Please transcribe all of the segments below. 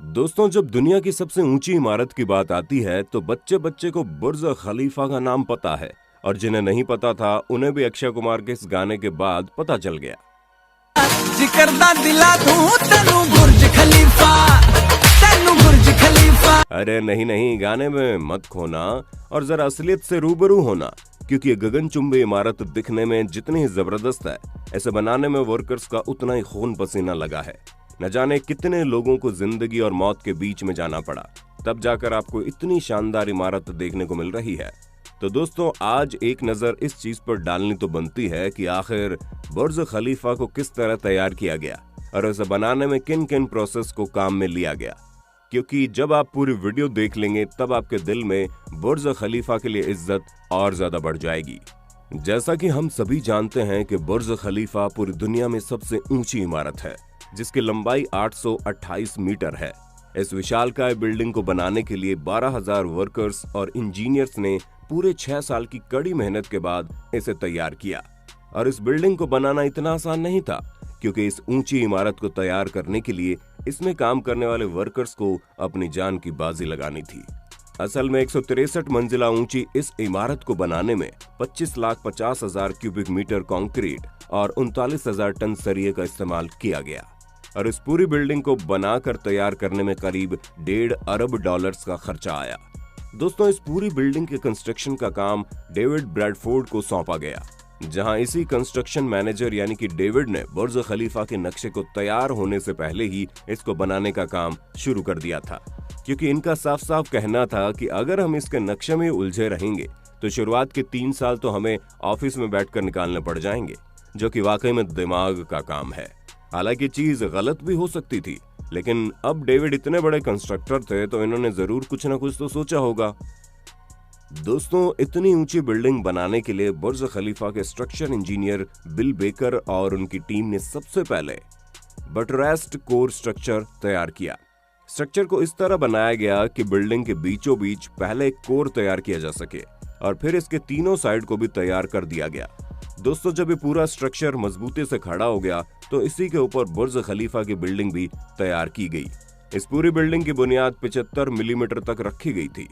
दोस्तों, जब दुनिया की सबसे ऊंची इमारत की बात आती है तो बच्चे बच्चे को बुर्ज खलीफा का नाम पता है। और जिन्हें नहीं पता था उन्हें भी अक्षय कुमार के इस गाने के बाद पता चल गया। अरे नहीं नहीं, गाने में मत खोना और जरा असलियत से रूबरू होना, क्योंकि ये गगनचुंबी इमारत दिखने में जितनी जबरदस्त है, इसे बनाने में वर्कर्स का उतना ही खून पसीना लगा है। न जाने कितने लोगों को जिंदगी और मौत के बीच में जाना पड़ा, तब जाकर आपको इतनी शानदार इमारत देखने को मिल रही है। तो दोस्तों, आज एक नजर इस चीज पर डालनी तो बनती है कि आखिर बुर्ज खलीफा को किस तरह तैयार किया गया और इसे बनाने में किन किन प्रोसेस को काम में लिया गया, क्योंकि जब आप पूरी वीडियो देख लेंगे तब आपके दिल में बुर्ज खलीफा के लिए इज्जत और ज्यादा बढ़ जाएगी। जैसा कि हम सभी जानते हैं कि बुर्ज खलीफा पूरी दुनिया में सबसे ऊंची इमारत है, जिसकी लंबाई 828 मीटर है। इस विशालकाय बिल्डिंग को बनाने के लिए 12,000 वर्कर्स और इंजीनियर्स ने पूरे 6 साल की कड़ी मेहनत के बाद इसे तैयार किया। और इस बिल्डिंग को बनाना इतना आसान नहीं था, क्योंकि इस ऊंची इमारत को तैयार करने के लिए इसमें काम करने वाले वर्कर्स को अपनी जान की बाजी लगानी थी। असल में 163 मंजिला ऊंची इस इमारत को बनाने में 25,50,000 क्यूबिक मीटर कंक्रीट और 39,000 टन सरिये का इस्तेमाल किया गया। और इस पूरी बिल्डिंग को बनाकर तैयार करने में करीब $1.5 अरब का खर्चा आया। दोस्तों, इस पूरी बिल्डिंग के कंस्ट्रक्शन का काम डेविड ब्रैडफोर्ड को सौंपा गया, जहां इसी कंस्ट्रक्शन मैनेजर यानी कि डेविड ने बुर्ज खलीफा के नक्शे को तैयार होने से पहले ही इसको बनाने का काम शुरू कर दिया था, क्योंकि इनका साफ साफ कहना था कि अगर हम इसके नक्शे में उलझे रहेंगे तो शुरुआत के 3 साल तो हमें ऑफिस में बैठकर निकालने पड़ जाएंगे, जो कि वाकई में दिमाग का काम है। हालांकि चीज गलत भी हो सकती थी, लेकिन अब डेविड इतने बड़े कंस्ट्रक्टर थे तो इन्होंने जरूर कुछ ना कुछ तो सोचा होगा। दोस्तों, इतनी ऊंची बिल्डिंग बनाने के लिए बुर्ज खलीफा के स्ट्रक्चर इंजीनियर बिल बेकर और उनकी टीम ने सबसे पहले बटरेस्ड कोर स्ट्रक्चर तैयार किया। स्ट्रक्चर को इस तरह बनाया गया कि बिल्डिंग के बीचों बीच पहले एक कोर तैयार किया जा सके और फिर इसके तीनों साइड को भी तैयार कर दिया गया। दोस्तों, जब ये पूरा स्ट्रक्चर मजबूती से खड़ा हो गया तो इसी के ऊपर बुर्ज खलीफा की बिल्डिंग भी तैयार की गई। इस पूरी बिल्डिंग की बुनियाद 75 मिलीमीटर तक रखी गई थी।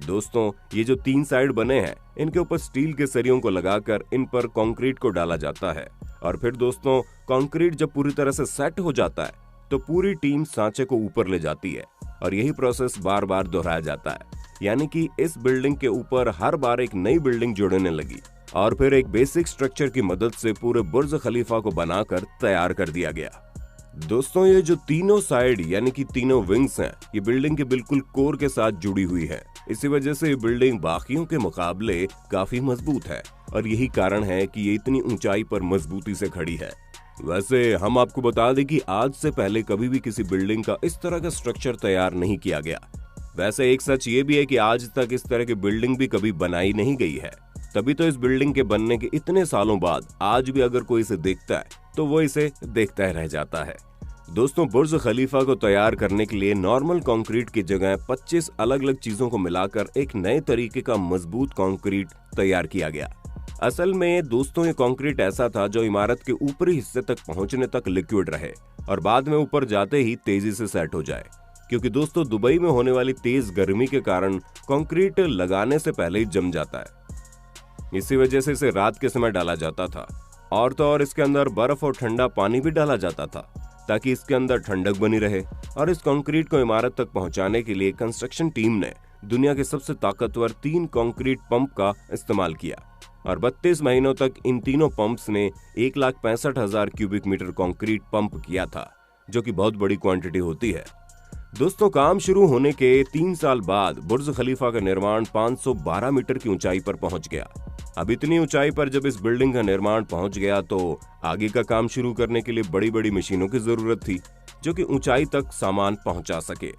दोस्तों, ये जो 3 साइड बने हैं, इनके ऊपर स्टील के सरियों को लगाकर इन पर कंक्रीट को डाला जाता है। और फिर दोस्तों, कंक्रीट जब पूरी तरह से सेट हो जाता है तो पूरी टीम सांचे को ऊपर ले जाती है और यही प्रोसेस बार बार दोहराया जाता है। यानी कि इस बिल्डिंग के ऊपर हर बार एक नई बिल्डिंग जुड़ने लगी और फिर एक बेसिक स्ट्रक्चर की मदद से पूरे बुर्ज खलीफा को बनाकर तैयार कर दिया गया। दोस्तों, ये जो तीनों साइड यानी कि तीनों विंग्स हैं, ये बिल्डिंग के बिल्कुल कोर के साथ जुड़ी हुई है। इसी वजह से ये बिल्डिंग बाकियों के मुकाबले काफी मजबूत है और यही कारण है कि ये इतनी ऊंचाई पर मजबूती से खड़ी है। वैसे हम आपको बता दें कि आज से पहले कभी भी किसी बिल्डिंग का इस तरह का स्ट्रक्चर तैयार नहीं किया गया। वैसे एक सच ये भी है कि आज तक इस तरह की बिल्डिंग भी कभी बनाई नहीं गई है। तभी तो इस बिल्डिंग के बनने के इतने सालों बाद आज भी अगर कोई इसे देखता है तो वो इसे देखता ही रह जाता है। दोस्तों, बुर्ज खलीफा को तैयार करने के लिए नॉर्मल कंक्रीट की जगह 25 अलग अलग चीजों को मिलाकर एक नए तरीके का मजबूत कंक्रीट तैयार किया गया। असल में दोस्तों, ये कंक्रीट ऐसा था जो इमारत के ऊपरी हिस्से तक पहुंचने तक लिक्विड रहे और बाद में ऊपर जाते ही तेजी से सेट हो जाए, क्योंकि दोस्तों दुबई में होने वाली तेज गर्मी के कारण कंक्रीट लगाने से पहले ही जम जाता है। इसी वजह से इसे रात के समय डाला जाता था और तो और इसके अंदर बर्फ और ठंडा पानी भी डाला जाता था ताकि इसके अंदर ठंडक बनी रहे। और इस कंक्रीट को इमारत तक पहुंचाने के लिए कंस्ट्रक्शन टीम ने दुनिया के सबसे ताकतवर 3 कंक्रीट पंप का इस्तेमाल किया और 32 महीनों तक इन तीनों पंप्स ने 1,65,000 क्यूबिक मीटर कंक्रीट पंप किया था, जो कि बहुत बड़ी क्वांटिटी होती है। दोस्तों, काम शुरू होने के 3 साल बाद बुर्ज खलीफा का निर्माण 512 मीटर की ऊंचाई पर पहुंच गया। अब इतनी ऊंचाई पर जब इस बिल्डिंग का निर्माण पहुंच गया तो आगे का काम शुरू करने के लिए बड़ी बड़ी मशीनों की जरूरत थी, जो कि ऊंचाई तक सामान पहुंचा सके।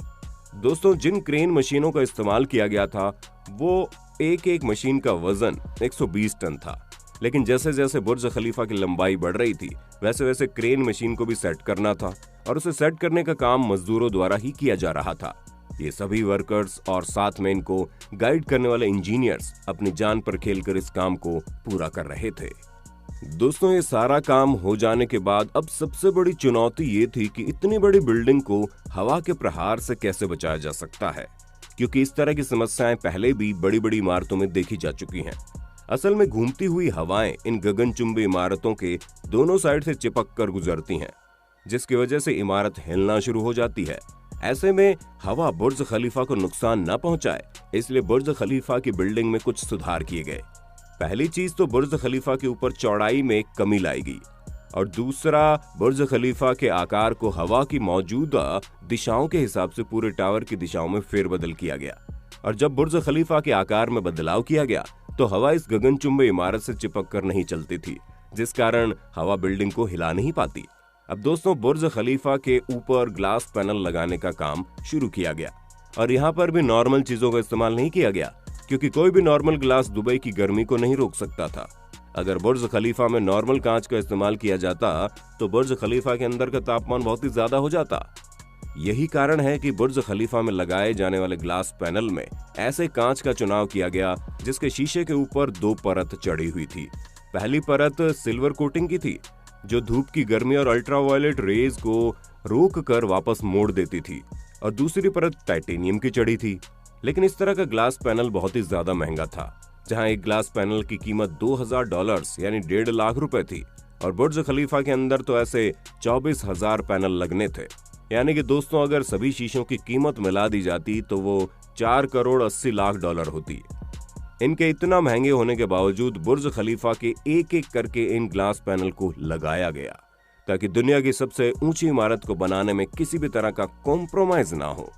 दोस्तों, जिन क्रेन मशीनों का इस्तेमाल किया गया था वो एक मशीन का वजन 120 टन था। लेकिन जैसे जैसे बुर्ज खलीफा की लंबाई बढ़ रही थी वैसे वैसे क्रेन मशीन को भी सेट करना था और उसे सेट करने का काम मजदूरों द्वारा ही किया जा रहा था। ये सभी वर्कर्स और साथ में इनको गाइड करने वाले इंजीनियर्स अपनी जान पर खेलकर इस काम को पूरा कर रहे थे। दोस्तों, ये सारा काम हो जाने के बाद अब सबसे बड़ी चुनौती ये थी कि इतनी बड़ी बिल्डिंग को हवा के प्रहार से कैसे बचाया जा सकता है, क्योंकि इस तरह की समस्याएं पहले भी बड़ी बड़ी इमारतों में देखी जा चुकी हैं। असल में घूमती हुई हवाएं इन गगनचुंबी इमारतों के दोनों साइड से चिपक कर गुजरती हैं, जिसकी वजह से इमारत हिलना शुरू हो जाती है। ऐसे में हवा बुर्ज खलीफा को नुकसान न पहुंचाए, इसलिए बुर्ज खलीफा की बिल्डिंग में कुछ सुधार किए गए। पहली चीज तो बुर्ज खलीफा के ऊपर चौड़ाई में कमी लाई गई, और दूसरा बुर्ज खलीफा के आकार को हवा की मौजूदा दिशाओं के हिसाब से पूरे टावर की दिशाओं में फेरबदल किया गया। और जब बुर्ज खलीफा के आकार में बदलाव किया गया तो हवा इस गगनचुंबी इमारत से चिपक कर नहीं चलती थी, जिस कारण हवा बिल्डिंग को हिला नहीं पाती। अब दोस्तों, बुर्ज खलीफा के ऊपर ग्लास पैनल लगाने का काम शुरू किया गया, और यहाँ पर भी नॉर्मल चीजों का इस्तेमाल नहीं किया गया, क्योंकि कोई भी नॉर्मल ग्लास दुबई की गर्मी को नहीं रोक सकता था। अगर बुर्ज खलीफा में नॉर्मल कांच का इस्तेमाल किया जाता तो बुर्ज खलीफा के अंदर का तापमान बहुत ही ज्यादा हो जाता। यही कारण है कि बुर्ज खलीफा में लगाए जाने वाले ग्लास पैनल में ऐसे कांच का चुनाव किया गया जिसके शीशे के ऊपर 2 परत चढ़ी हुई थी। पहली परत सिल्वर कोटिंग की थी, जो धूप की गर्मी और अल्ट्रावायलेट रेज को रोक कर वापस मोड़ देती थी, और दूसरी परत टाइटेनियम की चढ़ी थी। लेकिन इस तरह का ग्लास पैनल बहुत ही ज्यादा महंगा था, जहां एक ग्लास पैनल की कीमत $2000 यानी 1.5 लाख रुपए थी, और बुर्ज खलीफा के अंदर तो ऐसे 24,000 पैनल लगने थे। यानी कि दोस्तों, अगर सभी शीशों की कीमत मिला दी जाती तो वो $4,80,00,000 होती। इनके इतना महंगे होने के बावजूद बुर्ज खलीफा के एक एक करके इन ग्लास पैनल को लगाया गया, ताकि दुनिया की सबसे ऊंची इमारत को बनाने में किसी भी तरह का कॉम्प्रोमाइज ना हो।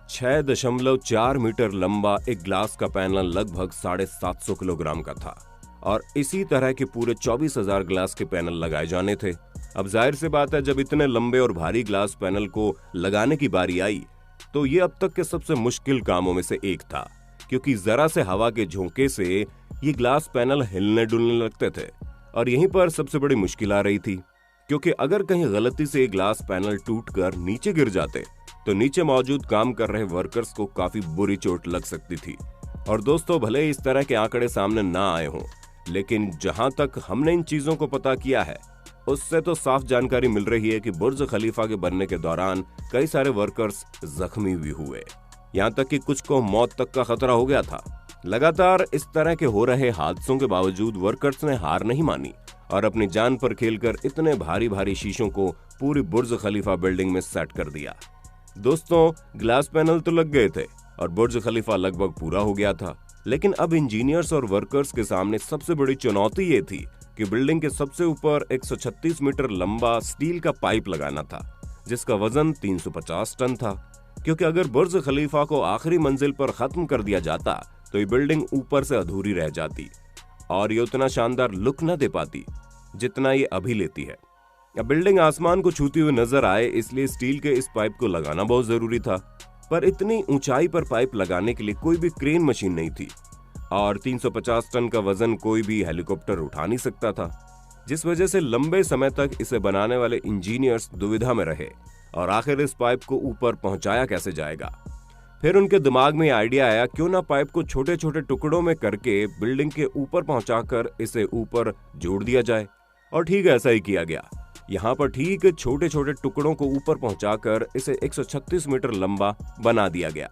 6.4 मीटर लंबा एक ग्लास का पैनल लगभग 750 किलोग्राम का था, और इसी तरह के पूरे 24,000 ग्लास के पैनल लगाए जाने थे। अब जाहिर सी बात है, जब इतने लंबे और भारी ग्लास पैनल को लगाने की बारी आई तो ये अब तक के सबसे मुश्किल कामों में से एक था, क्योंकि जरा से हवा के झोंके से ये ग्लास पैनल हिलने डुलने लगते थे। और यहीं पर सबसे बड़ी मुश्किल आ रही थी, क्योंकि अगर कहीं गलती से ग्लास पैनल टूटकर नीचे गिर जाते तो नीचे मौजूद काम कर रहे वर्कर्स को काफी बुरी चोट लग सकती थी। और दोस्तों, भले इस तरह के आंकड़े सामने ना आए हों, लेकिन जहां तक हमने इन चीजों को पता किया है उससे तो साफ जानकारी मिल रही है कि बुर्ज खलीफा के बनने के दौरान कई सारे वर्कर्स जख्मी भी हुए, यहाँ तक कि कुछ को मौत तक का खतरा हो गया था। लगातार इस तरह के हो रहे हादसों के बावजूद वर्कर्स ने हार नहीं मानी और अपनी जान पर खेलकर इतने भारी भारी शीशों को पूरी बुर्ज खलीफा बिल्डिंग में सेट कर दिया। दोस्तों, ग्लास पैनल तो लग गए थे और बुर्ज खलीफा लगभग पूरा हो गया था, लेकिन अब इंजीनियर्स और वर्कर्स के सामने सबसे बड़ी चुनौती ये थी कि बिल्डिंग के सबसे ऊपर 136 मीटर लंबा स्टील का पाइप लगाना था, जिसका वजन 350 टन था। क्योंकि अगर बुर्ज खलीफा को आखिरी मंजिल पर खत्म कर दिया जाता तो ये बिल्डिंग ऊपर से अधूरी रह जाती और ये उतना शानदार लुक न दे पाती जितना ये अभी लेती है। अब बिल्डिंग आसमान को छूती हुई नजर आए, इसलिए स्टील के इस पाइप को लगाना बहुत जरूरी था। पर इतनी ऊंचाई पर पाइप लगाने के लिए कोई भी क्रेन मशीन नहीं थी, और 350 टन का वजन कोई भी हेलीकॉप्टर उठा नहीं सकता था, जिस वजह से लंबे समय तक इसे बनाने वाले इंजीनियर्स दुविधा में रहे और आखिर इस पाइप को ऊपर पहुंचाया कैसे जाएगा। फिर उनके दिमाग में आइडिया आया, क्यों ना पाइप को छोटे छोटे टुकड़ों में करके बिल्डिंग के ऊपर पहुंचाकर इसे ऊपर जोड़ दिया जाए। और ठीक ऐसा ही किया गया। यहाँ पर ठीक छोटे छोटे टुकड़ों को ऊपर पहुंचाकर इसे 136 मीटर लंबा बना दिया गया।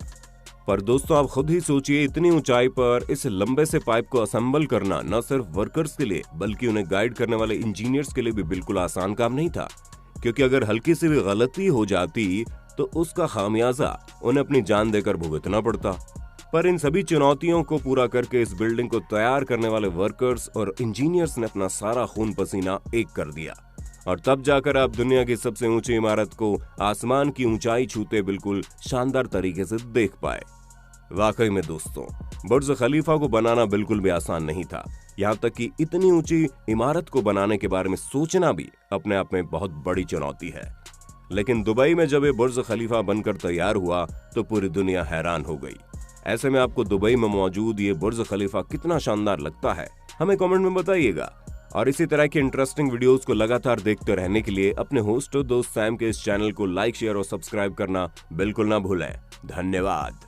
पर दोस्तों, आप खुद ही सोचिए, इतनी ऊंचाई पर इस लंबे से पाइप को असेंबल करना न सिर्फ वर्कर्स के लिए बल्कि उन्हें गाइड करने वाले इंजीनियर्स के लिए भी बिल्कुल आसान काम नहीं था, क्योंकि अगर हल्की सी भी गलती हो जाती तो उसका खामियाजा उन्हें अपनी जान देकर भुगतना पड़ता। पर इन सभी चुनौतियों को पूरा करके इस बिल्डिंग को तैयार करने वाले वर्कर्स और इंजीनियर्स ने अपना सारा खून पसीना एक कर दिया, और तब जाकर आप दुनिया की सबसे ऊंची इमारत को आसमान की ऊंचाई छूते बिल्कुल शानदार तरीके से देख पाए। वाकई में दोस्तों, बुर्ज खलीफा को बनाना बिल्कुल भी आसान नहीं था। यहाँ तक कि इतनी ऊंची इमारत को बनाने के बारे में सोचना भी अपने आप में बहुत बड़ी चुनौती है। लेकिन दुबई में जब ये बुर्ज खलीफा बनकर तैयार हुआ तो पूरी दुनिया हैरान हो गई। ऐसे में आपको दुबई में मौजूद ये बुर्ज खलीफा कितना शानदार लगता है, हमें कमेंट में बताइएगा। और इसी तरह की इंटरेस्टिंग वीडियोस को लगातार देखते रहने के लिए अपने होस्ट और दोस्त सैम के इस चैनल को लाइक, शेयर और सब्सक्राइब करना बिल्कुल ना भूलें। धन्यवाद।